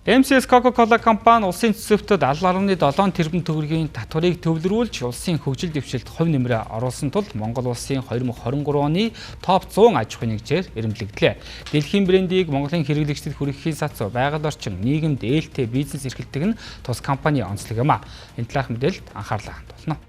MCS Coca-Cola компани улсын төсөвтөд 70.7 тэрбум төгрөгийн татварыг төвлөрүүлж улсын хөгжил дэвшилд хувь нэмрээ оруулсан тул Монгол улсын 2023 оны топ 100 аж ахуйн нэгжээр эрэмлэгдлээ. Дэлхийн брендийг Монголын хэрэглэгчдэд хүргэхийн сацуу байгаль орчин нийгэмд ээлтэй бизнес эрхэлдэг нь тус компани онцлог юм а. Энэ талаарх мэдээлэлд анхаарлаа хандуулна.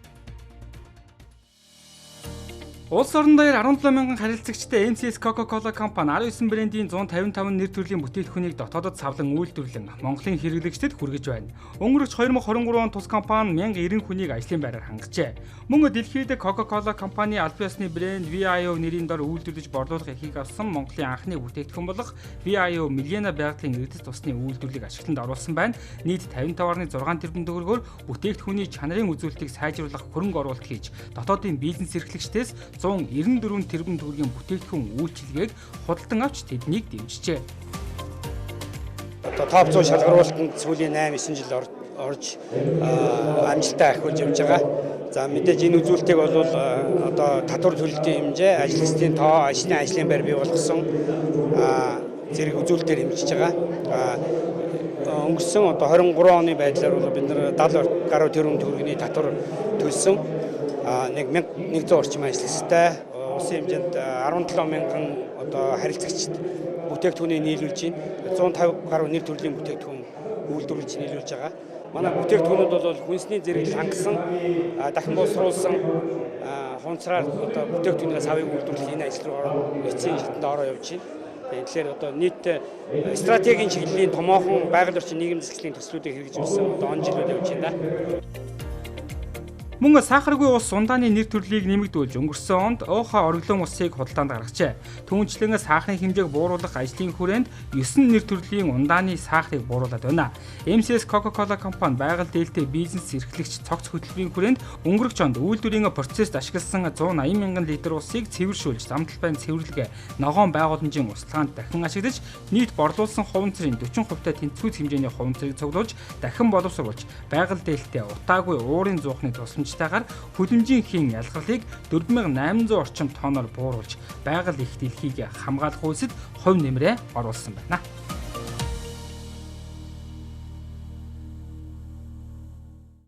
Улс орон даяар 17 мянган харилцагчтай MCS Coca-Cola компани 19 брендийн 155 нэр төрлийн бүтээгдэхүүнийг дотоодод савлан үйлдвэрлэн Монголын хэрэглэгчдэд хүргэж байна. Өнгөрөх 2023 он тус компани 1090 хүнийг ажлын байраар хангажээ. Мөн дэлхийд Coca-Cola компани аль биесны брэнд VIO нэрийн дор үйлдвэрлэж борлуулах эрхийг авсан Монголын анхны бүтээгдэхүүн болох VIO Milena байгалийн иргэдэд тусны үйлдвэрлэлийг ашиглалтанд оруулсан байна. Нийт 55.6 тэрбум төгрөгөөр бүтээгдэхүүний чанарын үзүүлэлтийг сайжруулах хөрөнгө оруулалт хийж дотоодын бизнес эрхлэгчдээс 194 тэрбум төгрөгийн бүтээгдэхүүн үйлчилгээг худалдан авч тэднийг дэмжижээ. Одоо топ 100 шалгаруулалтанд сүүлийн 8-9 жил орж амжилттай ахиулж явж байгаа. За мэдээж энэ үзүүлэлтийг бол одоо татвар төлөлтийн хэмжээ, ажилчдын тоо, ажлын байр бий болгосон зэрэг үзүүлэлтээр хэмжиж байгаа. Өнгөрсөн одоо 23 оны байдлаар бол бид нар 70 гаруй тэрбум төгрөгийн татвар төлсөн. 100 орчим ажлагчтай улсын хэмжээнд 17 мянган одоо харилцагчид бүтээгдэхүүнийг нийлүүлж байна. 150 гаруй нэр төрлийн бүтээгдэхүүн үйлдвэрлэж нийлүүлж байгаа. Манай бүтээгдэхүүнүүд бол хүнсний зэрэглэл хангасан, дахин боловсруулсан хунцраар одоо бүтээгдэхүүнээс авыг үйлдвэрлэх энэ ажил руу эцсийн шатанд ороо явж байна. Тэгэхээр одоо нийт стратегийн чиглэлийн томоохон байгаль орчин нийгэм засгийн төслүүдийг хэрэгжүүлсэн одоо он жилүүд явж байна. Мөн сахаргүй ус ундааны нэр төрлийг нэмэгдүүлж өнгөрсөн онд ууха ориглон усыг худалдаанд гаргажээ. Түүнчлэн сахарын хэмжээг бууруулах ажлын хүрээнд 9 нэр төрлийн ундааны сахарыг бууруулад байна. MCS Coca-Cola компани байгаль дээлтэй бизнес эрхлэгч цогц хөтөлбөрийн хүрээнд өнгөрөх онд үйлдвэрийн процессд ашигласан 180 мянган литр усыг цэвэршүүлж замтал байн цэвэрлэгээ ногоон байгууламжийн услахаанд дахин ашиглаж нийт борлуулсан хуванцрын 40% тэнцвүүц хэмжээний хуванцрыг цуглуулж дахин боловсруулж байгаль дээлтэй утаагүй уурын зуухны тусламж таагаар хөдөлмжийн хийн ялгарлыг 4800 орчим тонноор бууруулж байгаль их дэлхийг хамгаалах үйлсэд хувь нэмрээ оруулсан байна.